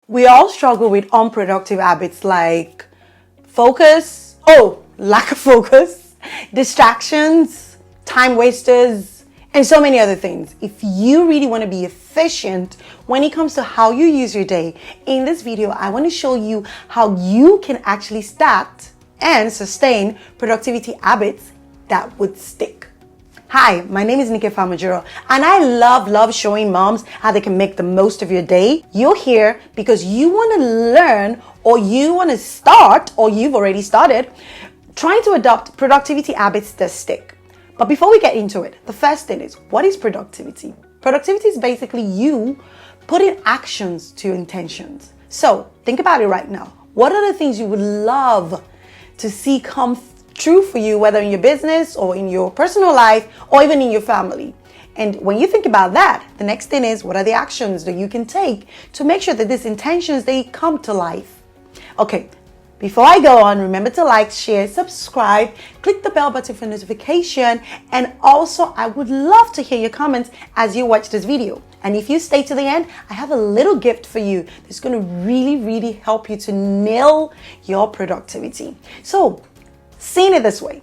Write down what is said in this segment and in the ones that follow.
We all struggle with unproductive habits like lack of focus, distractions, time wasters, and so many other things. If you really want to be efficient when it comes to how you use your day, in this video, I want to show you how you can actually start and sustain productivity habits that would stick. Hi, my name is Nike Famajuro, and I love showing moms how they can make the most of your day. You're here because you want to learn, or you want to start, or you've already started trying to adopt productivity habits that stick. But before we get into it, the first thing is, what is productivity? Productivity is basically you putting actions to your intentions. So think about it right now. What are the things you would love to see come true for you, whether in your business or in your personal life or even in your family? And when you think about that, the next thing is, what are the actions that you can take to make sure that these intentions, they come to life? Okay, before I go on, remember to like, share, subscribe, click the bell button for notification, and also I would love to hear your comments as you watch this video. And if you stay to the end, I have a little gift for you that's going to really help you to nail your productivity. So, seeing it this way,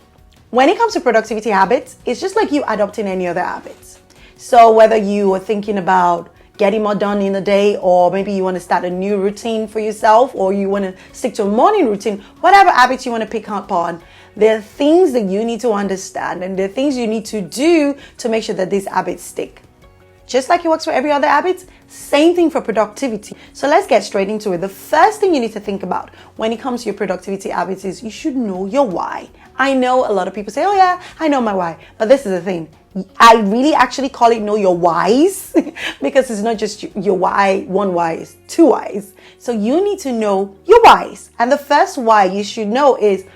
when it comes to productivity habits, it's just like you adopting any other habits. So whether you are thinking about getting more done in a day, or maybe you want to start a new routine for yourself, or you want to stick to a morning routine, whatever habits you want to pick up on, there are things that you need to understand, and there are things you need to do to make sure that these habits stick. Just like it works for every other habit, same thing for productivity. So let's get straight into it. The first thing you need to think about when it comes to your productivity habits is you should know your why. I know a lot of people say, oh yeah, I know my why. But this is the thing. I really actually call it know your whys because it's not just your why, one why, it's two whys. So you need to know your whys. And the first why you should know is,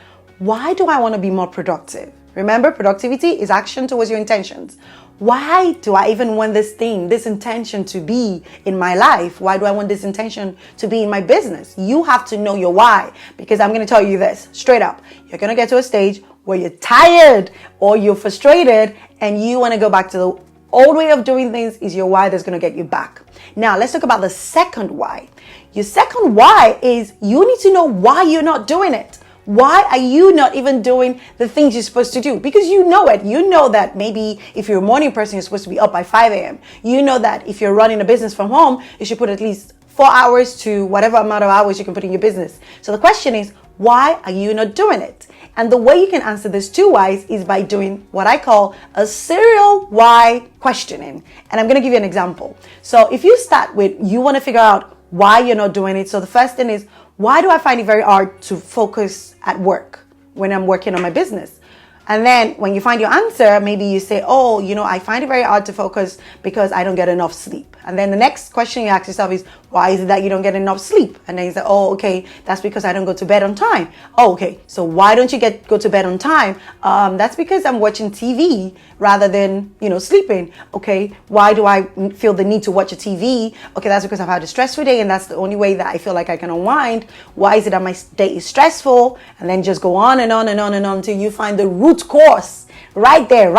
why do I want to be more productive? Remember, productivity is action towards your intentions. Why do I even want this thing, this intention to be in my life? Why do I want this intention to be in my business? You have to know your why, because I'm going to tell you this straight up. You're going to get to a stage where you're tired or you're frustrated and you want to go back to the old way of doing things. Is your why that's going to get you back. Now, let's talk about the second why. Your second why is you need to know why you're not doing it. Why are you not even doing the things you're supposed to do? Because you know it. You know that maybe if you're a morning person, you're supposed to be up by 5 a.m. You know that if you're running a business from home, you should put at least 4 hours to whatever amount of hours you can put in your business. So the question is, why are you not doing it? And the way you can answer these two whys is by doing what I call a serial why questioning. And I'm going to give you an example. So if you start with, you want to figure out why you're not doing it. So the first thing is, why do I find it very hard to focus at work when I'm working on my business? And then when you find your answer, maybe you say, I find it very hard to focus because I don't get enough sleep. And then the next question you ask yourself is, why is it that you don't get enough sleep? And then you say, okay, that's because I don't go to bed on time. Oh, okay, so why don't you go to bed on time? That's because I'm watching TV rather than, sleeping. Okay, why do I feel the need to watch a TV? Okay, that's because I've had a stressful day and that's the only way that I feel like I can unwind. Why is it that my day is stressful? And then just go on and on and on and on until you find the root cause. Right there,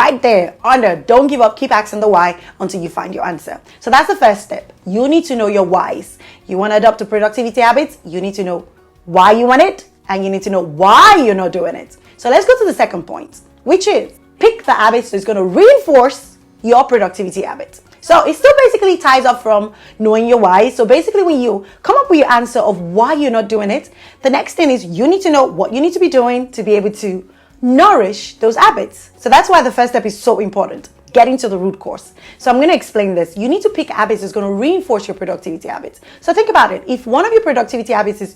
under. Don't give up. Keep asking the why until you find your answer. So that's the first step. You need to know your whys. You want to adopt the productivity habits, you need to know why you want it, and you need to know why you're not doing it. So let's go to the second point, which is pick the habits that's going to reinforce your productivity habits. So it still basically ties up from knowing your why. So basically when you come up with your answer of why you're not doing it, the next thing is you need to know what you need to be doing to be able to nourish those habits. So that's why the first step is so important, getting to the root cause. So I'm going to explain this. You need to pick habits that's going to reinforce your productivity habits. So think about it. If one of your productivity habits is,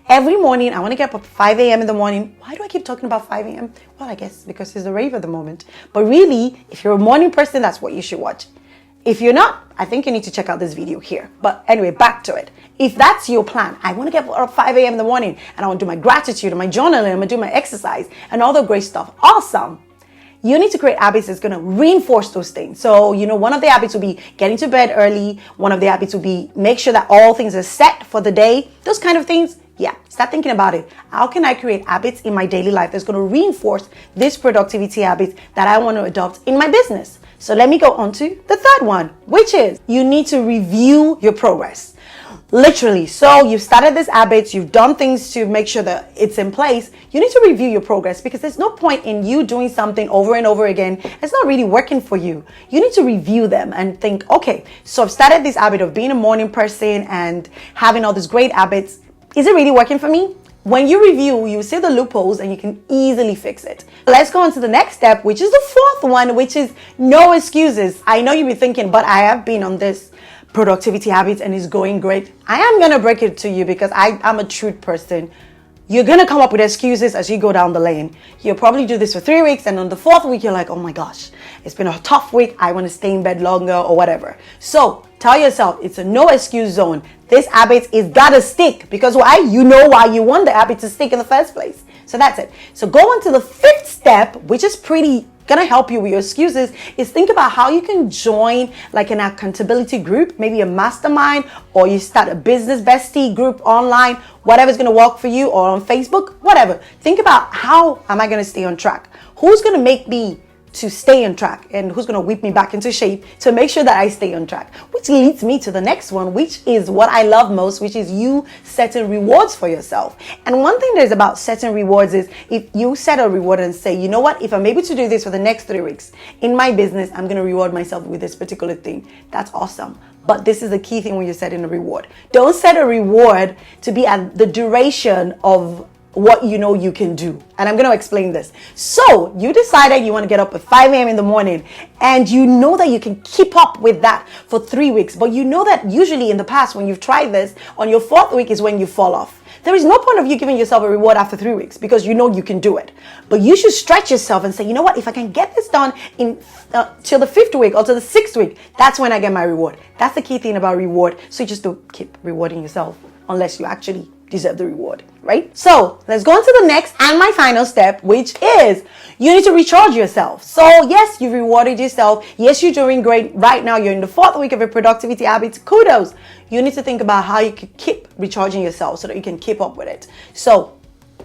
every morning I want to get up at 5 a.m. in the morning. Why do I keep talking about 5 a.m.? Well, I guess because it's the rave at the moment. But really, if you're a morning person, that's what you should watch. If you're not, I think you need to check out this video here. But anyway, back to it. If that's your plan, I want to get up 5 a.m. in the morning and I want to do my gratitude and my journaling, I'm going to do my exercise and all the great stuff. Awesome. You need to create habits that's going to reinforce those things. So, one of the habits will be getting to bed early. One of the habits will be make sure that all things are set for the day. Those kind of things. Yeah, start thinking about it. How can I create habits in my daily life that's going to reinforce this productivity habit that I want to adopt in my business? So let me go on to the third one, which is you need to review your progress. Literally. So you've started this habits, you've done things to make sure that it's in place. You need to review your progress, because there's no point in you doing something over and over again. It's not really working for you. You need to review them and think, okay, so I've started this habit of being a morning person and having all these great habits. Is it really working for me? When you review, you see the loopholes and you can easily fix it. Let's go on to the next step, which is the fourth one, which is no excuses. I know you'll be thinking, but I have been on this productivity habits and it's going great. I am going to break it to you because I'm a truth person. You're going to come up with excuses as you go down the lane. You'll probably do this for 3 weeks, and on the 4th week, you're like, oh my gosh, it's been a tough week. I want to stay in bed longer or whatever. So tell yourself it's a no excuse zone. This habit is gotta stick, because why? You know why you want the habit to stick in the first place. So that's it. So go on to the 5th step, which is pretty gonna help you with your excuses, is think about how you can join like an accountability group, maybe a mastermind, or you start a business bestie group online, whatever's gonna work for you, or on Facebook, whatever. Think about, how am I gonna stay on track? Who's gonna make me to stay on track, and who's going to whip me back into shape to make sure that I stay on track? Which leads me to the next one, which is what I love most, which is you setting rewards for yourself. And one thing there's about setting rewards is, if you set a reward and say, you know what, if I'm able to do this for the next 3 weeks in my business, I'm going to reward myself with this particular thing. That's awesome. But this is the key thing when you're setting a reward. Don't set a reward to be at the duration of what you know you can do. And I'm going to explain this. So you decided you want to get up at 5 a.m. in the morning, and you know that you can keep up with that for 3 weeks. But you know that usually in the past, when you've tried this, on your 4th week is when you fall off. There is no point of you giving yourself a reward after 3 weeks, because you know you can do it. But you should stretch yourself and say, you know what, if I can get this done in till the 5th week or to the 6th week, that's when I get my reward. That's the key thing about reward. So you just don't keep rewarding yourself unless you actually deserve the reward, right? So let's go on to the next and my final step, which is you need to recharge yourself. So yes, you rewarded yourself. Yes, you're doing great. Right now, you're in the 4th week of your productivity habits. Kudos. You need to think about how you can keep recharging yourself so that you can keep up with it. So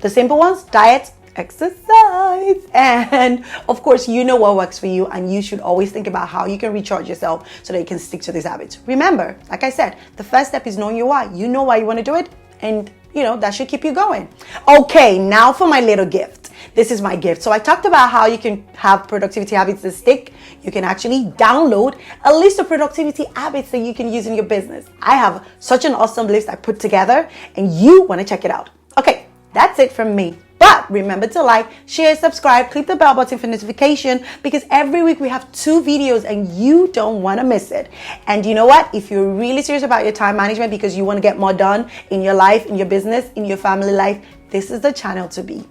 the simple ones: diet, exercise, and of course, you know what works for you, and you should always think about how you can recharge yourself so that you can stick to these habits. Remember, like I said, the first step is knowing your why. You know why you want to do it, and you know that should keep you going. Okay, now for my little gift. This is my gift. So I talked about how you can have productivity habits that stick. You can actually download a list of productivity habits that you can use in your business. I have such an awesome list I put together, and you want to check it out. Okay, that's it from me. But remember to like, share, subscribe, click the bell button for notification, because every week we have 2 videos and you don't want to miss it. And you know what? If you're really serious about your time management because you want to get more done in your life, in your business, in your family life, this is the channel to be.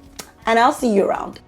And I'll see you around.